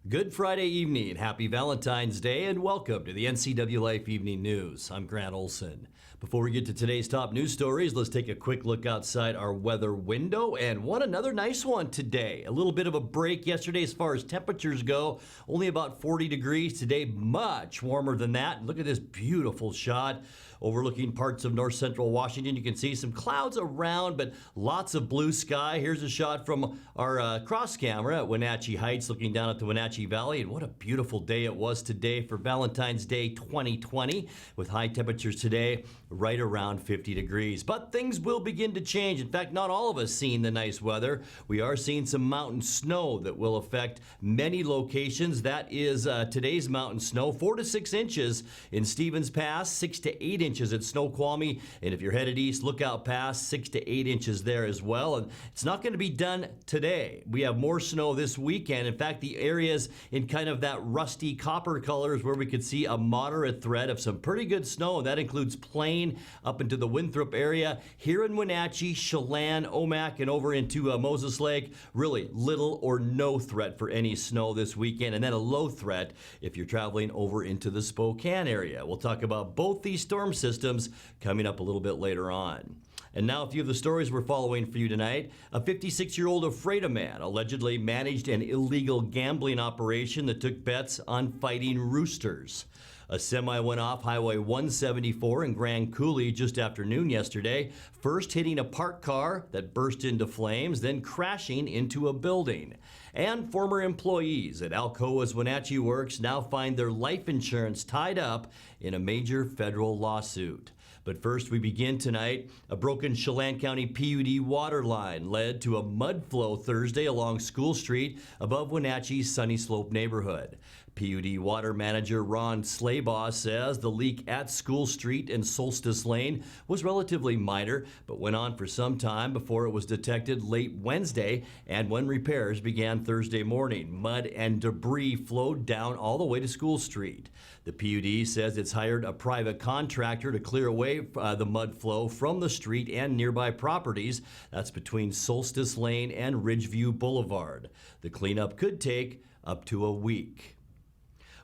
Good Friday evening, happy Valentine's Day, and welcome to the NCWLIFE Evening News. I'm Grant Olson. Before we get to today's top news stories, let's take a quick look outside our weather window, and another nice one today. A little bit of a break yesterday as far as temperatures go, only about 40 degrees. Today, much warmer than that. Look at this beautiful shot overlooking parts of north central Washington. You can see some clouds around, but lots of blue sky. Here's a shot from our cross camera at Wenatchee Heights, looking down at the Wenatchee Valley, and what a beautiful day it was today for Valentine's Day 2020, with high temperatures today right around 50 degrees. But things will begin to change. In fact, not all of us seeing the nice weather. We are seeing some mountain snow that will affect many locations. That is today's mountain snow, 4 to 6 inches in Stevens Pass, 6 to 8 inches at Snoqualmie, and if you're headed east, Lookout Pass, 6 to 8 inches there as well. And it's not going to be done today. We have more snow this weekend. In fact, the areas in kind of that rusty copper colors where we could see a moderate threat of some pretty good snow. That includes Plain up into the Winthrop area, here in Wenatchee, Chelan, Omak, and over into Moses Lake. Really little or no threat for any snow this weekend, and then a low threat if you're traveling over into the Spokane area. We'll talk about both these storm systems coming up a little bit later on. And now a few of the stories we're following for you tonight. A 56-year-old Ephrata man allegedly managed an illegal gambling operation that took bets on fighting roosters. A semi went off Highway 174 in Grand Coulee just after noon yesterday, first hitting a parked car that burst into flames, then crashing into a building. And former employees at Alcoa's Wenatchee Works now find their life insurance tied up in a major federal lawsuit. But first, we begin tonight. A broken Chelan County PUD water line led to a mud flow Thursday along School Street above Wenatchee's Sunny Slope neighborhood. PUD water manager Ron Slaybaugh says the leak at School Street and Solstice Lane was relatively minor, but went on for some time before it was detected late Wednesday and when repairs began Thursday morning. Mud and debris flowed down all the way to School Street. The PUD says it's hired a private contractor to clear away the mud flow from the street and nearby properties. That's between Solstice Lane and Ridgeview Boulevard. The cleanup could take up to a week.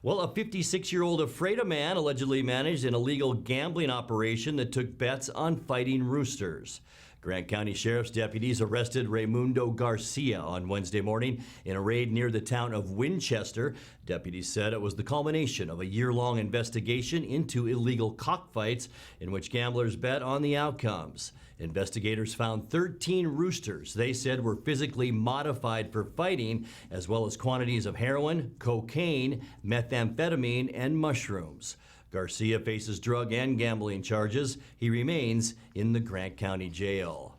Well, a 56-year-old Ephrata man allegedly managed an illegal gambling operation that took bets on fighting roosters. Grant County Sheriff's deputies arrested Raimundo Garcia on Wednesday morning in a raid near the town of Winchester. Deputies said it was the culmination of a year-long investigation into illegal cockfights in which gamblers bet on the outcomes. Investigators found 13 roosters they said were physically modified for fighting, as well as quantities of heroin, cocaine, methamphetamine, and mushrooms. Garcia faces drug and gambling charges. He remains in the Grant County Jail.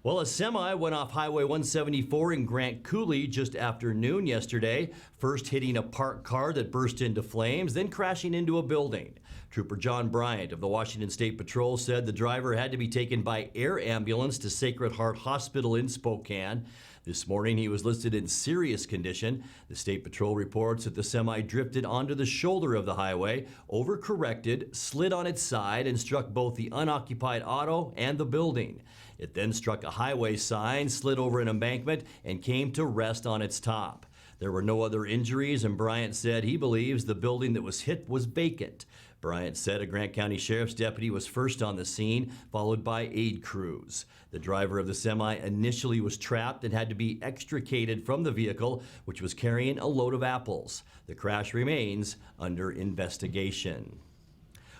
Well, a semi went off Highway 174 in Grand Coulee just after noon yesterday, first hitting a parked car that burst into flames, then crashing into a building. Trooper John Bryant of the Washington State Patrol said the driver had to be taken by air ambulance to Sacred Heart Hospital in Spokane. This morning, he was listed in serious condition. The State Patrol reports that the semi drifted onto the shoulder of the highway, overcorrected, slid on its side, and struck both the unoccupied auto and the building. It then struck a highway sign, slid over an embankment, and came to rest on its top. There were no other injuries, and Bryant said he believes the building that was hit was vacant. Bryant said a Grant County Sheriff's deputy was first on the scene, followed by aid crews. The driver of the semi initially was trapped and had to be extricated from the vehicle, which was carrying a load of apples. The crash remains under investigation.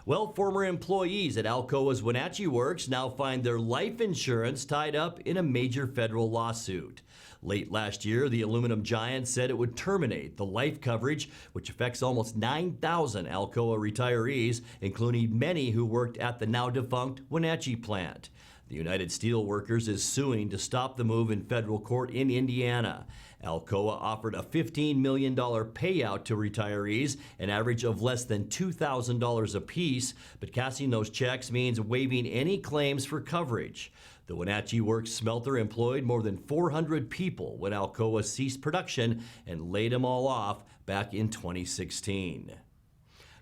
Well, former employees at Alcoa's Wenatchee Works now find their life insurance tied up in a major federal lawsuit. Late last year, the aluminum giant said it would terminate the life coverage, which affects almost 9,000 Alcoa retirees, including many who worked at the now-defunct Wenatchee plant. The United Steelworkers is suing to stop the move in federal court in Indiana. Alcoa offered a $15 million payout to retirees, an average of less than $2,000 apiece, but cashing those checks means waiving any claims for coverage. The Wenatchee Works smelter employed more than 400 people when Alcoa ceased production and laid them all off back in 2016.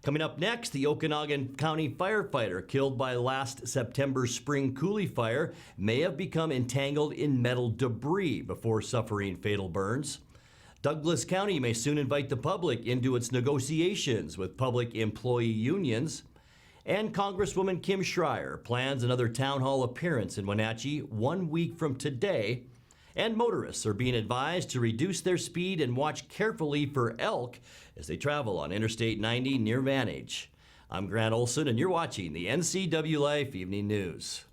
Coming up next, the Okanagan County firefighter killed by last September's spring coulee fire may have become entangled in metal debris before suffering fatal burns. Douglas County may soon invite the public into its negotiations with public employee unions. And Congresswoman Kim Schreier plans another town hall appearance in Wenatchee 1 week from today. And motorists are being advised to reduce their speed and watch carefully for elk as they travel on Interstate 90 near Vantage. I'm Grant Olson, and you're watching the NCWLIFE Evening News.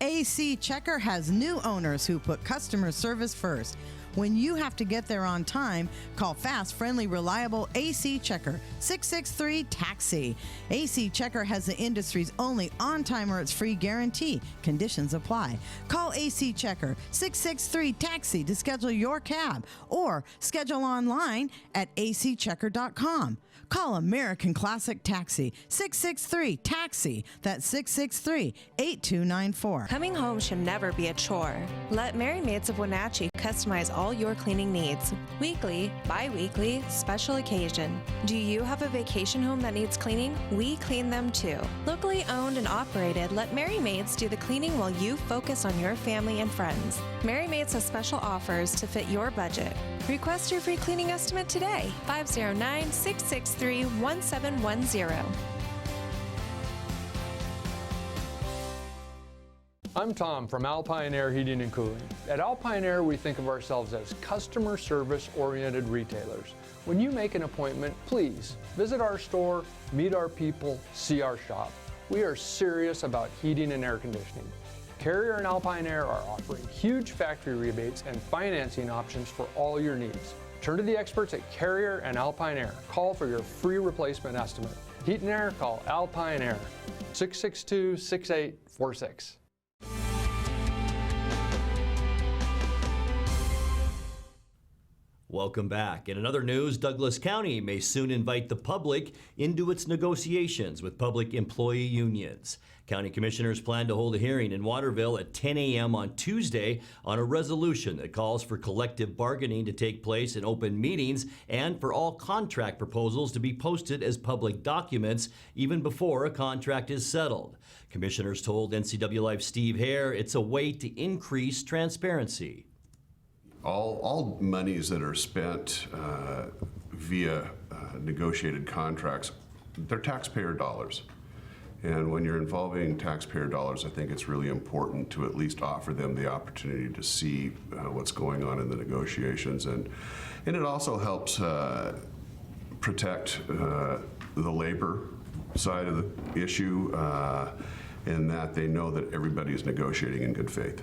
AC Checker has new owners who put customer service first. When you have to get there on time, call fast, friendly, reliable AC Checker, 663-TAXI. AC Checker has the industry's only on-time or it's free guarantee. Conditions apply. Call AC Checker, 663-TAXI to schedule your cab or schedule online at acchecker.com. Call American Classic Taxi, 663-TAXI. That's 663-8294. Coming home should never be a chore. Let Merry Maids of Wenatchee customize all your cleaning needs. Weekly, bi-weekly, special occasion. Do you have a vacation home that needs cleaning? We clean them too. Locally owned and operated, let Merry Maids do the cleaning while you focus on your family and friends. Merry Maids has special offers to fit your budget. Request your free cleaning estimate today, 509-663-1710. I'm Tom from Alpine Air Heating and Cooling. At Alpine Air, we think of ourselves as customer service-oriented retailers. When you make an appointment, please visit our store, meet our people, see our shop. We are serious about heating and air conditioning. Carrier and Alpine Air are offering huge factory rebates and financing options for all your needs. Turn to the experts at Carrier and Alpine Air. Call for your free replacement estimate. Heat and air, call Alpine Air, 662-6846. Welcome back. In another news, Douglas County may soon invite the public into its negotiations with public employee unions. County commissioners plan to hold a hearing in Waterville at 10 a.m. on Tuesday on a resolution that calls for collective bargaining to take place in open meetings and for all contract proposals to be posted as public documents even before a contract is settled. Commissioners told NCWLIFE Steve Hare it's a way to increase transparency. All monies that are spent via negotiated contracts, they're taxpayer dollars. And when you're involving taxpayer dollars, I think it's really important to at least offer them the opportunity to see what's going on in the negotiations. And it also helps protect the labor side of the issue in that they know that everybody is negotiating in good faith.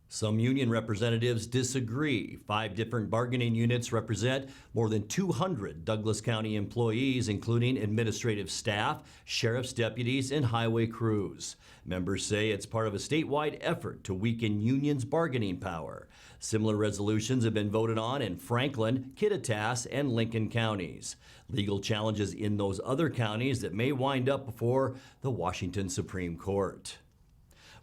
Some union representatives disagree. 5 different bargaining units represent more than 200 Douglas County employees, including administrative staff, sheriff's deputies, and highway crews. Members say it's part of a statewide effort to weaken unions' bargaining power. Similar resolutions have been voted on in Franklin, Kittitas, and Lincoln counties. Legal challenges in those other counties that may wind up before the Washington Supreme Court.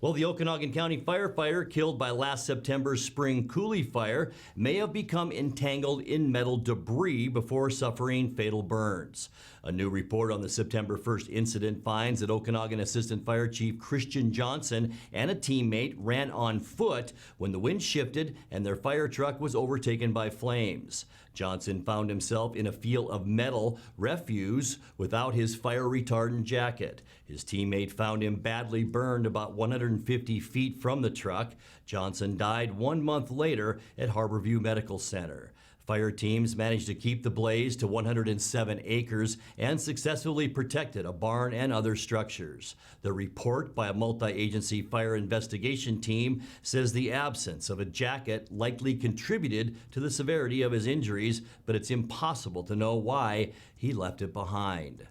Well, the Okanagan County firefighter killed by last September's spring coulee fire may have become entangled in metal debris before suffering fatal burns. A new report on the September 1st incident finds that Okanagan Assistant Fire Chief Christian Johnson and a teammate ran on foot when the wind shifted and their fire truck was overtaken by flames. Johnson found himself in a field of metal refuse without his fire retardant jacket. His teammate found him badly burned about 150 feet from the truck. Johnson died 1 month later at Harborview Medical Center. Fire teams managed to keep the blaze to 107 acres and successfully protected a barn and other structures. The report by a multi-agency fire investigation team says the absence of a jacket likely contributed to the severity of his injuries, but it's impossible to know why he left it behind.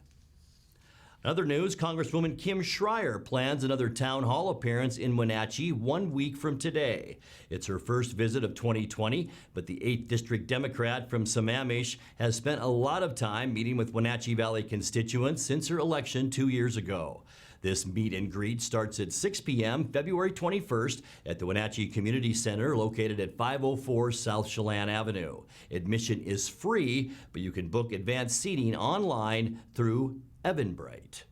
Other news, Congresswoman Kim Schreier plans another town hall appearance in Wenatchee 1 week from today. It's her first visit of 2020, but the 8th District Democrat from Sammamish has spent a lot of time meeting with Wenatchee Valley constituents since her election 2 years ago. This meet and greet starts at 6 p.m. February 21st at the Wenatchee Community Center located at 504 South Chelan Avenue. Admission is free, but you can book advanced seating online through Eventbrite.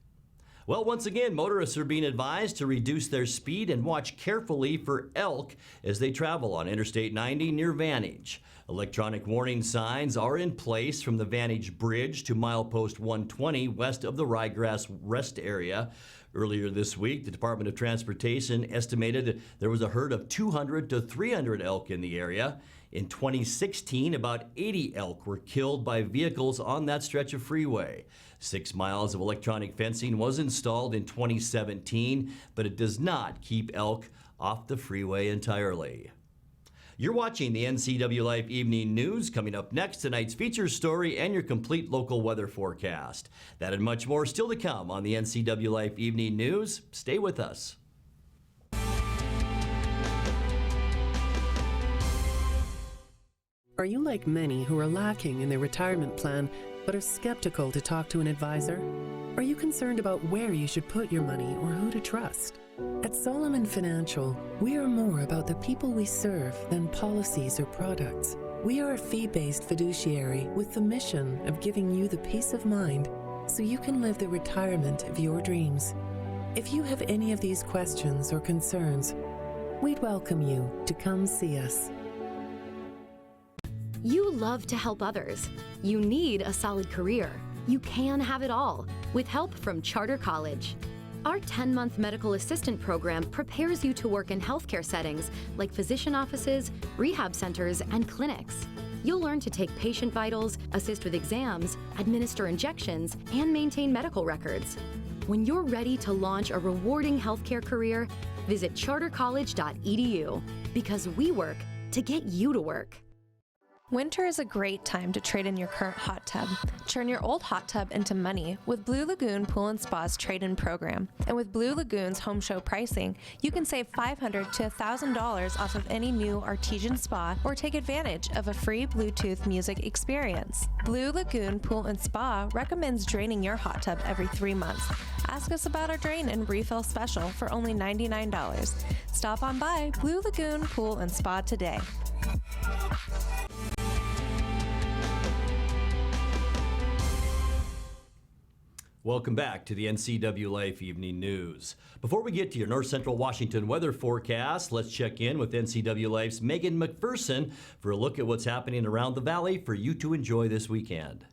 Well, once again, motorists are being advised to reduce their speed and watch carefully for elk as they travel on Interstate 90 near Vantage. Electronic warning signs are in place from the Vantage Bridge to milepost 120 west of the Ryegrass Rest Area. Earlier this week, the Department of Transportation estimated there was a herd of 200 to 300 elk in the area. In 2016, about 80 elk were killed by vehicles on that stretch of freeway. 6 miles of electronic fencing was installed in 2017, but it does not keep elk off the freeway entirely. You're watching the NCWLIFE Evening News. Coming up next, tonight's feature story and your complete local weather forecast. That and much more still to come on the NCWLIFE Evening News. Stay with us. Are you like many who are lacking in their retirement plan but are skeptical to talk to an advisor? Are you concerned about where you should put your money or who to trust? At Solomon Financial, we are more about the people we serve than policies or products. We are a fee-based fiduciary with the mission of giving you the peace of mind so you can live the retirement of your dreams. If you have any of these questions or concerns, we'd welcome you to come see us. You love to help others. You need a solid career. You can have it all with help from Charter College. Our 10-month medical assistant program prepares you to work in healthcare settings like physician offices, rehab centers, and clinics. You'll learn to take patient vitals, assist with exams, administer injections, and maintain medical records. When you're ready to launch a rewarding healthcare career, visit chartercollege.edu because we work to get you to work. Winter is a great time to trade in your current hot tub. Turn your old hot tub into money with Blue Lagoon Pool & Spa's trade-in program. And with Blue Lagoon's home show pricing, you can save $500 to $1,000 off of any new artesian spa or take advantage of a free Bluetooth music experience. Blue Lagoon Pool & Spa recommends draining your hot tub every 3 months. Ask us about our drain and refill special for only $99. Stop on by Blue Lagoon Pool & Spa today. Welcome back to the NCWLIFE Evening News. Before we get to your North Central Washington weather forecast, let's check in with NCWLIFE's Megan McPherson for a look at what's happening around the valley for you to enjoy this weekend.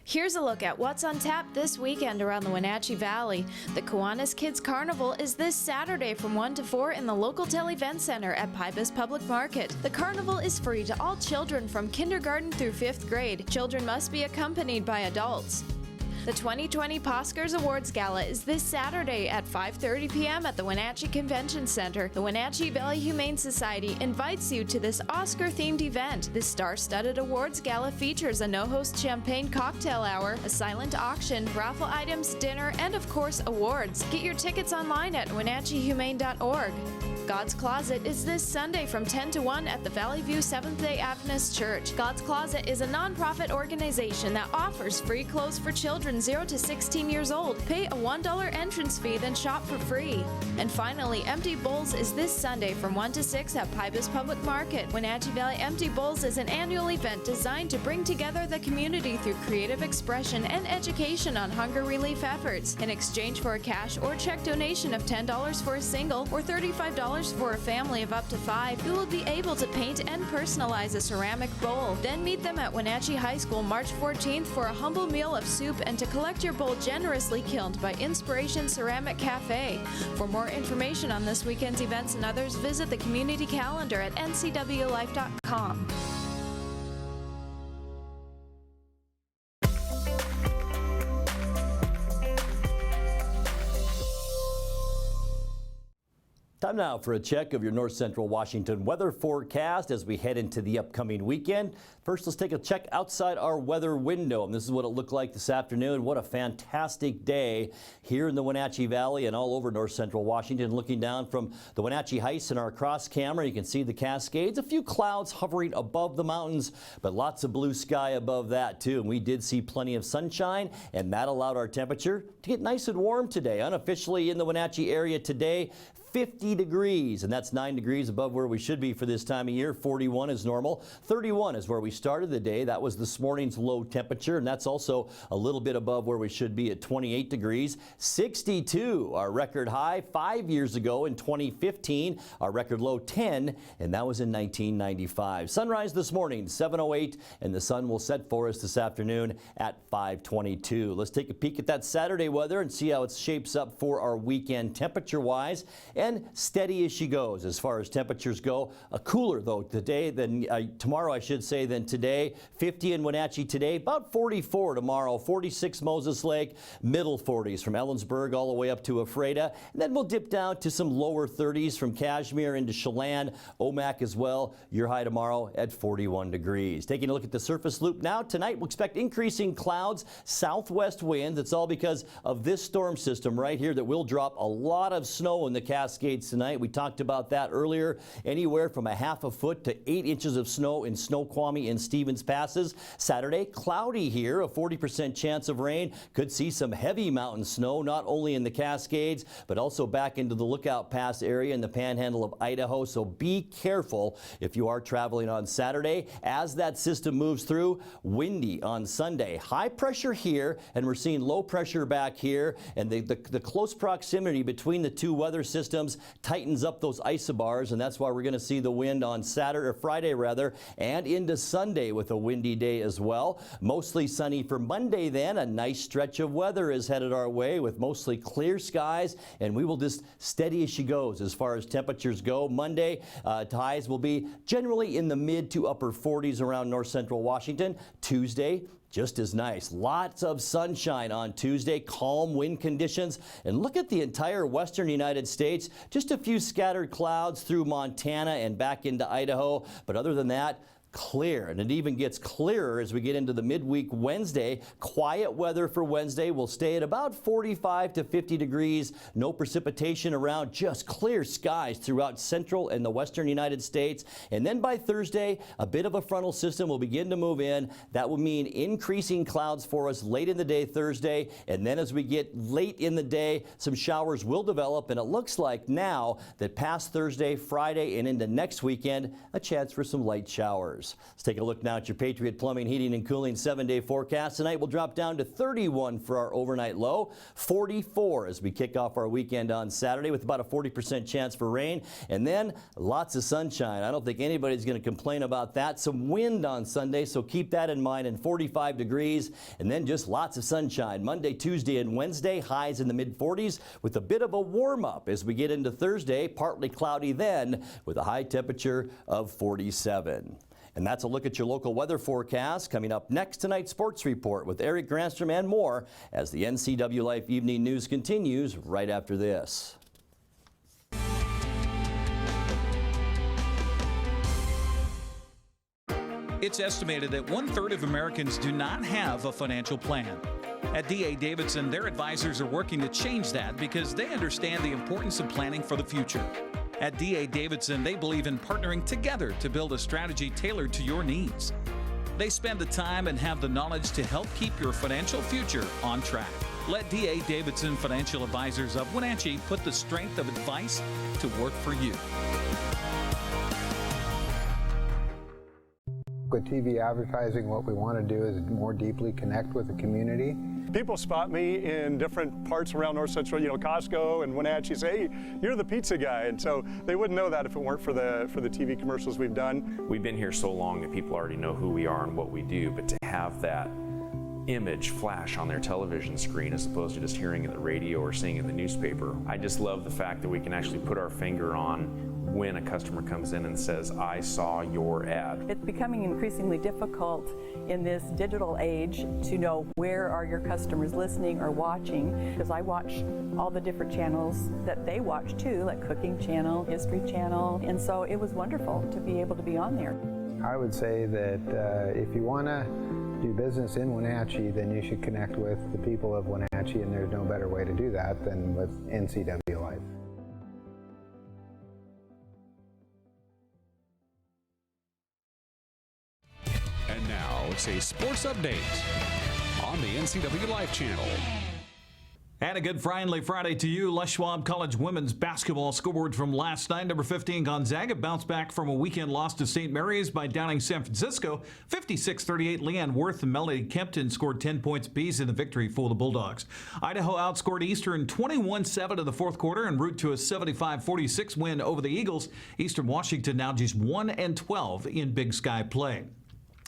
Here's a look at what's on tap this weekend around the Wenatchee Valley. The Kiwanis Kids Carnival is this Saturday from 1 to 4 in the local Tel Event Center at Pybus Public Market. The carnival is free to all children from kindergarten through 5th grade. Children must be accompanied by adults. The 2020 Pawscars Awards Gala is this Saturday at 5:30 p.m. at the Wenatchee Convention Center. The Wenatchee Valley Humane Society invites you to this Oscar-themed event. This star-studded awards gala features a no-host champagne cocktail hour, a silent auction, raffle items, dinner, and of course awards. Get your tickets online at wenatcheehumane.org. God's Closet is this Sunday from 10 to 1 at the Valley View Seventh-day Adventist Church. God's Closet is a non-profit organization that offers free clothes for children 0 to 16 years old. Pay a $1 entrance fee, then shop for free. And finally, Empty Bowls is this Sunday from 1 to 6 at Pybus Public Market. Wenatchee Valley Empty Bowls is an annual event designed to bring together the community through creative expression and education on hunger relief efforts. In exchange for a cash or check donation of $10 for a single or $35 for a family of up to 5, you will be able to paint and personalize a ceramic bowl. Then meet them at Wenatchee High School March 14th for a humble meal of soup and to collect your bowl generously kilned by Inspiration Ceramic Cafe. For more information on this weekend's events and others, visit the community calendar at ncwlife.com. Time now for a check of your North Central Washington weather forecast as we head into the upcoming weekend. First, let's take a check outside our weather window. And this is what it looked like this afternoon. What a fantastic day here in the Wenatchee Valley and all over North Central Washington. Looking down from the Wenatchee Heights in our cross camera, you can see the Cascades. A few clouds hovering above the mountains, but lots of blue sky above that too. And we did see plenty of sunshine, and that allowed our temperature to get nice and warm today. Unofficially in the Wenatchee area today, 50 degrees, and that's 9 degrees above where we should be for this time of year. 41 is normal. 31 is where we started the day. That was this morning's low temperature, and that's also a little bit above where we should be at 28 degrees. 62, our record high 5 years ago in 2015. Our record low 10, and that was in 1995. Sunrise this morning, 7:08, and the sun will set for us this afternoon at 5:22. Let's take a peek at that Saturday weather and see how it shapes up for our weekend temperature-wise. And steady as she goes as far as temperatures go. A cooler though today than tomorrow, I should say, than today. 50 in Wenatchee today, about 44 tomorrow. 46 Moses Lake, middle 40s from Ellensburg all the way up to Ephrata. And then we'll dip down to some lower 30s from Kashmir into Chelan, Omak as well. Your high tomorrow at 41 degrees. Taking a look at the surface loop now. Tonight we'll expect increasing clouds, southwest winds. It's all because of this storm system right here that will drop a lot of snow in the Cascades tonight. We talked about that earlier. Anywhere from a half a foot to 8 inches of snow in Snoqualmie and Stevens Passes. Saturday, cloudy here, a 40% chance of rain. Could see some heavy mountain snow, not only in the Cascades, but also back into the Lookout Pass area in the panhandle of Idaho. So be careful if you are traveling on Saturday. As that system moves through, windy on Sunday. High pressure here, and we're seeing low pressure back here. And the close proximity between the two weather systems tightens up those isobars, and that's why we're going to see the wind on Saturday or Friday rather, and into Sunday with a windy day as well. Mostly sunny for Monday then. A nice stretch of weather is headed our way with mostly clear skies, and we will just steady as she goes as far as temperatures go. Monday, highs will be generally in the mid to upper 40s around north central Washington. Tuesday, just as nice. Lots of sunshine on Tuesday, calm wind conditions. And look at the entire western United States. Just a few scattered clouds through Montana and back into Idaho. But other than that, clear, and it even gets clearer as we get into the midweek Wednesday. Quiet weather for Wednesday. Will stay at about 45 to 50 degrees. No precipitation around, just clear skies throughout central and the western United States. And then by Thursday, a bit of a frontal system will begin to move in. That will mean increasing clouds for us late in the day Thursday. And then as we get late in the day, some showers will develop. And it looks like now that past Thursday, Friday, and into next weekend, a chance for some light showers. Let's take a look now at your Patriot Plumbing, Heating, and Cooling 7-day forecast. Tonight we'll drop down to 31 for our overnight low, 44 as we kick off our weekend on Saturday with about a 40% chance for rain, and then lots of sunshine. I don't think anybody's going to complain about that. Some wind on Sunday, so keep that in mind, and 45 degrees, and then just lots of sunshine. Monday, Tuesday, and Wednesday, highs in the mid-40s with a bit of a warm-up as we get into Thursday, partly cloudy then with a high temperature of 47. And that's a look at your local weather forecast. Coming up next, tonight's sports report with Eric Granstrom and more as the NCWLIFE Evening News continues right after this. It's estimated that 1/3 of Americans do not have a financial plan. At D.A. Davidson, their advisors are working to change that because they understand the importance of planning for the future. At D.A. Davidson, they believe in partnering together to build a strategy tailored to your needs. They spend the time and have the knowledge to help keep your financial future on track. Let D.A. Davidson Financial Advisors of Wenatchee put the strength of advice to work for you. With TV advertising, what we want to do is more deeply connect with the community. People spot me in different parts around North Central, Costco and Wenatchee, say, hey, you're the pizza guy. And so they wouldn't know that if it weren't for the TV commercials we've done. We've been here so long that people already know who we are and what we do, but to have that image flash on their television screen as opposed to just hearing it in the radio or seeing it in the newspaper, I just love the fact that we can actually put our finger on when a customer comes in and says, I saw your ad. It's becoming increasingly difficult in this digital age to know where are your customers listening or watching, because I watch all the different channels that they watch too, like Cooking Channel, History Channel, and so it was wonderful to be able to be on there. I would say that if you want to do business in Wenatchee, then you should connect with the people of Wenatchee, and there's no better way to do that than with NCWLIFE. And now it's a sports update on the NCWLIFE channel. And a good friendly Friday to you. Les Schwab College women's basketball scoreboard from last night. Number 15 Gonzaga bounced back from a weekend loss to St. Mary's by downing San Francisco 56-38. Leanne Worth and Melody Kempton scored 10 points apiece in the victory for the Bulldogs. Idaho outscored Eastern 21-7 in the fourth quarter en route to a 75-46 win over the Eagles. Eastern Washington now just 1-12 in Big Sky play.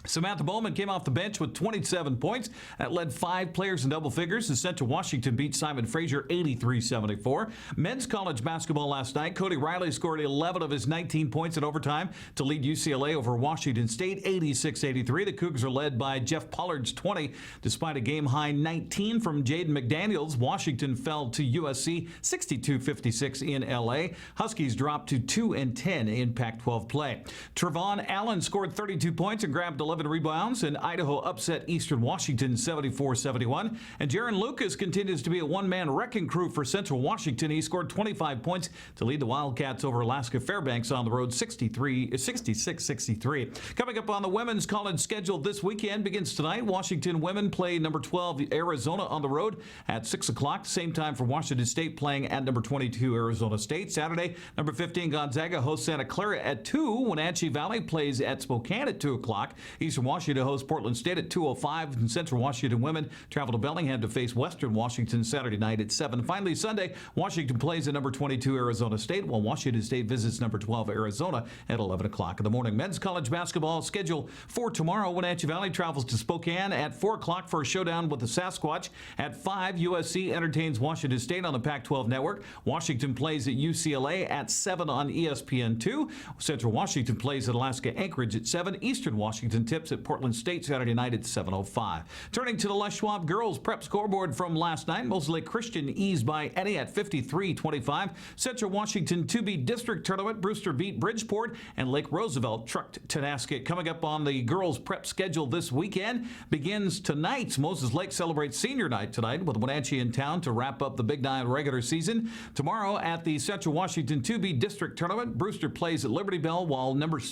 Samantha Bowman came off the bench with 27 points. That led 5 players in double figures as Central Washington beat Simon Fraser 83-74. Men's college basketball last night. Cody Riley scored 11 of his 19 points in overtime to lead UCLA over Washington State 86-83. The Cougs are led by Jeff Pollard's 20. Despite a game-high 19 from Jaden McDaniels, Washington fell to USC 62-56 in LA. Huskies dropped to 2-10 in Pac-12 play. Trevon Allen scored 32 points and grabbed 11 rebounds, and Idaho upset Eastern Washington 74-71. And Jaron Lucas continues to be a one-man wrecking crew for Central Washington. He scored 25 points to lead the Wildcats over Alaska Fairbanks on the road 66-63. Coming up on the women's college schedule this weekend begins tonight. Washington women play number 12 Arizona on the road at 6 o'clock. Same time for Washington State playing at number 22 Arizona State. Saturday, number 15 Gonzaga hosts Santa Clara at 2. Wenatchee Valley plays at Spokane at 2 o'clock. Eastern Washington hosts Portland State at 2:05, and Central Washington women travel to Bellingham to face Western Washington Saturday night at 7. Finally, Sunday, Washington plays at number 22 Arizona State, while Washington State visits number 12 Arizona at 11 o'clock in the morning. Men's college basketball schedule for tomorrow. Wenatchee Valley travels to Spokane at 4 o'clock for a showdown with the Sasquatch. At 5, USC entertains Washington State on the Pac-12 network. Washington plays at UCLA at 7 on ESPN2. Central Washington plays at Alaska Anchorage at 7. Eastern Washington tips at Portland State Saturday night at 7:05. Turning to the Les Schwab girls prep scoreboard from last night, Mosley Lake Christian eased by Eddy at 53-25. Central Washington 2B District Tournament, Brewster beat Bridgeport, and Lake Roosevelt trucked Tonasket. Coming up on the girls prep schedule this weekend begins tonight. Moses Lake celebrates senior night tonight with Wenatchee in town to wrap up the Big 9 regular season. Tomorrow at the Central Washington 2B District Tournament, Brewster plays at Liberty Bell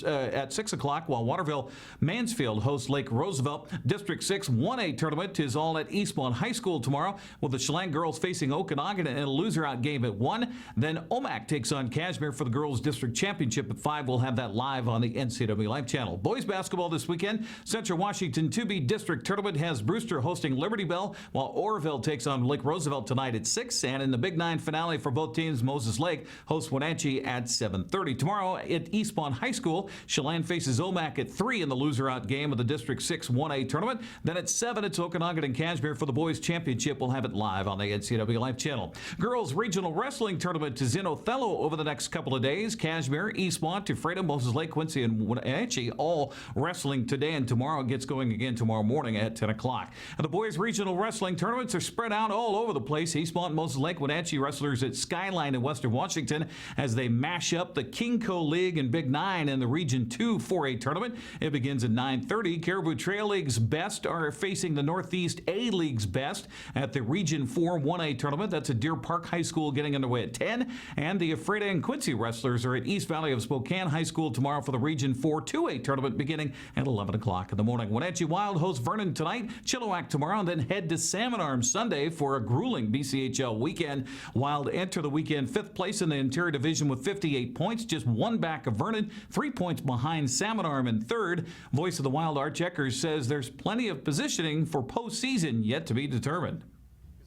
at 6 o'clock, while Waterville Mansfield hosts Lake Roosevelt. District 6 1A tournament is all at Eastmont High School tomorrow, with the Chelan girls facing Okanagan in a loser-out game at 1. Then Omak takes on Kashmir for the girls' district championship at 5. We'll have that live on the NCWLIFE channel. Boys basketball this weekend. Central Washington 2B District Tournament has Brewster hosting Liberty Bell, while Oroville takes on Lake Roosevelt tonight at 6. And in the Big 9 finale for both teams, Moses Lake hosts Wenatchee at 7:30. Tomorrow at Eastmont High School, Chelan faces Omak at 3 in the loser-out game of the District 6 1A tournament. Then at 7, it's Okanagan and Kashmir for the boys championship. We'll have it live on the NCWLIFE channel. Girls regional wrestling tournament is in Othello over the next couple of days. Kashmir, Eastmont, Ephrata, Moses Lake, Quincy, and Wenatchee all wrestling today, and tomorrow gets going again tomorrow morning at 10 o'clock. And the boys regional wrestling tournaments are spread out all over the place. Eastmont, Moses Lake, Wenatchee wrestlers at Skyline in Western Washington as they mash up the Kingco League and Big 9 in the Region 2 4A tournament. It begins at 9:30. Caribou Trail League's best are facing the Northeast A League's best at the Region 4 1A tournament. That's at Deer Park High School getting underway at 10. And the Ephrata and Quincy wrestlers are at East Valley of Spokane High School tomorrow for the Region 4 2A tournament beginning at 11 o'clock in the morning. Wenatchee Wild hosts Vernon tonight, Chilliwack tomorrow, and then head to Salmon Arm Sunday for a grueling BCHL weekend. Wild enter the weekend 5th place in the Interior Division with 58 points, just 1 back of Vernon, 3 points behind Salmon Arm in 3rd. Voice of the Wild, Art Checkers, says there's plenty of positioning for postseason yet to be determined.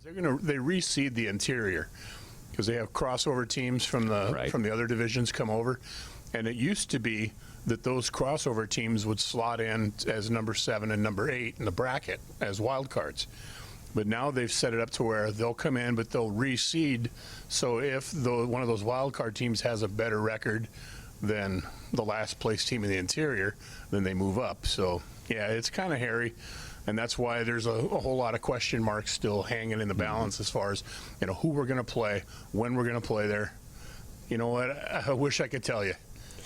They reseed the interior because they have crossover teams from the other divisions come over, and it used to be that those crossover teams would slot in as number 7 and number 8 in the bracket as wild cards. But now they've set it up to where they'll come in, but they'll reseed. So if one of those wild card teams has a better record than the last place team in the interior, then they move up. So yeah, it's kind of hairy, and that's why there's a whole lot of question marks still hanging in the balance as far as who we're going to play, when we're going to play there. You know what? I wish I could tell you,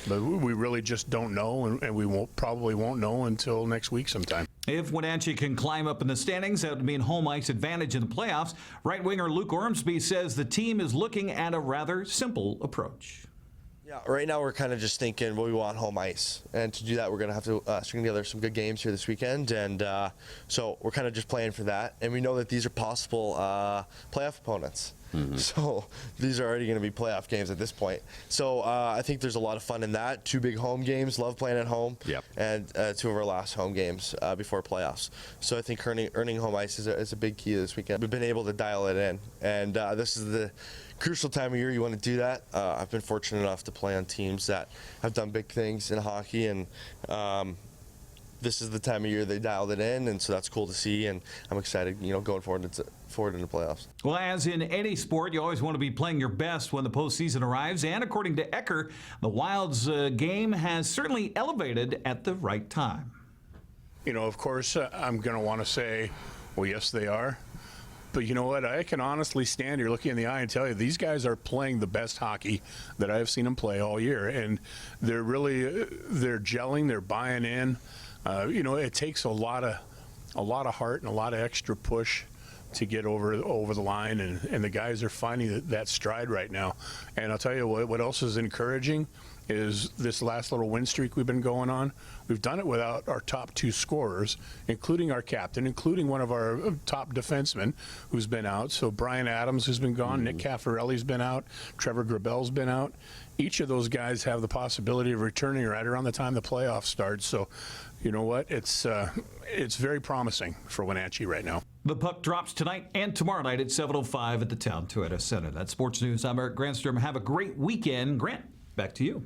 but we really just don't know, and we probably won't know until next week sometime. If Wenatchee can climb up in the standings, that would mean home ice advantage in the playoffs. Right winger Luke Ormsby says the team is looking at a rather simple approach. Yeah, right now we're kind of just thinking, well, we want home ice. And to do that, we're going to have to string together some good games here this weekend. And so we're kind of just playing for that. And we know that these are possible playoff opponents. So these are already going to be playoff games at this point. So I think there's a lot of fun in that. 2 big home games, love playing at home. Yep. And 2 of our last home games before playoffs. So I think earning home ice is a big key this weekend. We've been able to dial it in. And this is the crucial time of year you want to do that. I've been fortunate enough to play on teams that have done big things in hockey, and this is the time of year they dialed it in, and so that's cool to see, and I'm excited, going forward into the playoffs. Well, as in any sport, you always want to be playing your best when the postseason arrives, and according to Ecker, the Wild's game has certainly elevated at the right time. Of course, I'm going to want to say, well, yes, they are. But you know what? I can honestly stand here looking in the eye and tell you these guys are playing the best hockey that I have seen them play all year, and they're gelling, they're buying in. It takes a lot of heart and a lot of extra push to get over the line, and the guys are finding that stride right now. And I'll tell you what else is encouraging is this last little win streak we've been going on. We've done it without our top 2 scorers, including our captain, including one of our top defensemen who's been out. So Brian Adams has been gone, Nick Caffarelli's been out, Trevor Grabel's been out. Each of those guys have the possibility of returning right around the time the playoffs start. So you know what? It's very promising for Wenatchee right now. The puck drops tonight and tomorrow night at 7:05 at the Town Toyota Center. That's Sports News. I'm Eric Granstrom. Have a great weekend. Grant, back to you.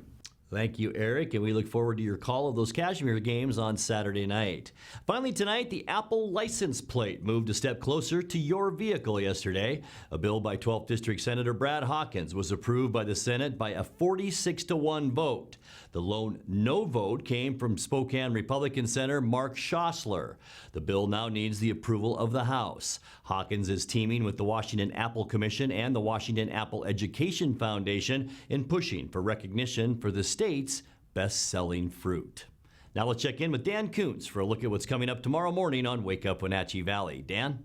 Thank you, Eric, and we look forward to your call of those Cashmere games on Saturday night. Finally tonight, the Apple license plate moved a step closer to your vehicle yesterday. A bill by 12th District Senator Brad Hawkins was approved by the Senate by a 46-1 vote. The lone no vote came from Spokane Republican Senator Mark Schossler. The bill now needs the approval of the House. Hawkins is teaming with the Washington Apple Commission and the Washington Apple Education Foundation in pushing for recognition for the state's best-selling fruit. Now let's check in with Dan Kuntz for a look at what's coming up tomorrow morning on Wake Up Wenatchee Valley. Dan?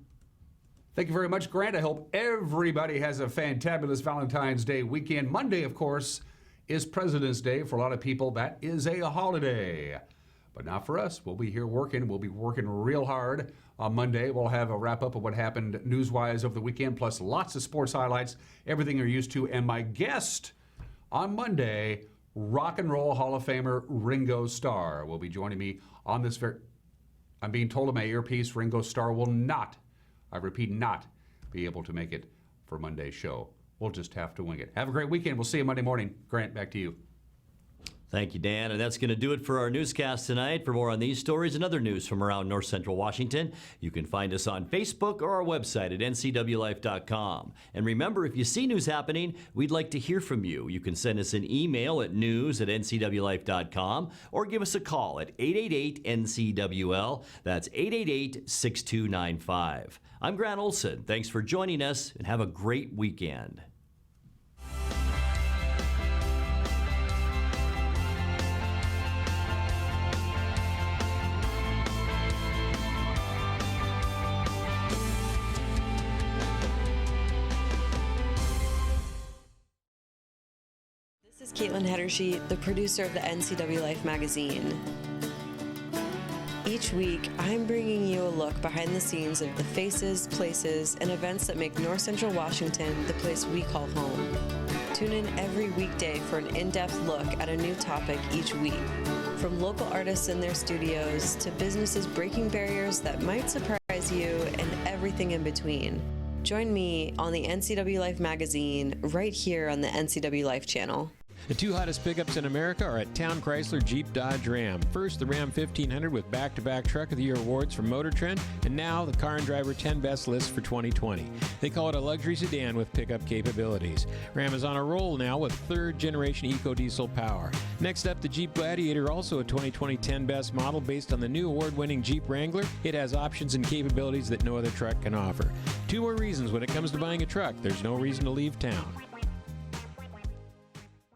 Thank you very much, Grant. I hope everybody has a fantabulous Valentine's Day weekend. Monday, of course, is President's Day. For a lot of people, that is a holiday. But not for us. We'll be here working. We'll be working real hard. On Monday, we'll have a wrap-up of what happened news-wise over the weekend, plus lots of sports highlights, everything you're used to. And my guest on Monday, Rock and Roll Hall of Famer Ringo Starr will be joining me on this I'm being told in my earpiece Ringo Starr will not, I repeat, not be able to make it for Monday's show. We'll just have to wing it. Have a great weekend. We'll see you Monday morning. Grant, back to you. Thank you, Dan. And that's going to do it for our newscast tonight. For more on these stories and other news from around North Central Washington, you can find us on Facebook or our website at ncwlife.com. And remember, if you see news happening, we'd like to hear from you. You can send us an email at news@ncwlife.com or give us a call at 888-NCWL. That's 888-6295. I'm Grant Olson. Thanks for joining us, and have a great weekend. This is Caitlin Hedershe, the producer of the NCWLIFE magazine. Each week, I'm bringing you a look behind the scenes of the faces, places, and events that make North Central Washington the place we call home. Tune in every weekday for an in-depth look at a new topic each week. From local artists in their studios to businesses breaking barriers that might surprise you and everything in between. Join me on the NCWLIFE magazine right here on the NCWLIFE channel. The 2 hottest pickups in America are at Town Chrysler Jeep Dodge Ram. First, the Ram 1500 with back-to-back Truck of the Year awards from Motor Trend, and now the Car and Driver 10 Best list for 2020. They call it a luxury sedan with pickup capabilities. Ram is on a roll now with 3rd-generation EcoDiesel power. Next up, the Jeep Gladiator, also a 2020 10 Best model based on the new award-winning Jeep Wrangler. It has options and capabilities that no other truck can offer. 2 more reasons when it comes to buying a truck. There's no reason to leave town.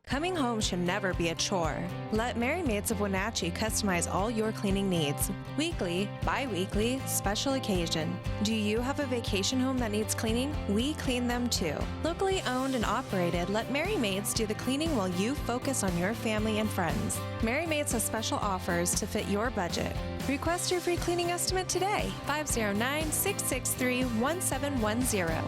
Coming home should never be a chore. Let Merry Maids of Wenatchee customize all your cleaning needs. Weekly, bi-weekly, special occasion. Do you have a vacation home that needs cleaning? We clean them too. Locally owned and operated, let Merry Maids do the cleaning while you focus on your family and friends. Merry Maids has special offers to fit your budget. Request your free cleaning estimate today, 509-663-1710.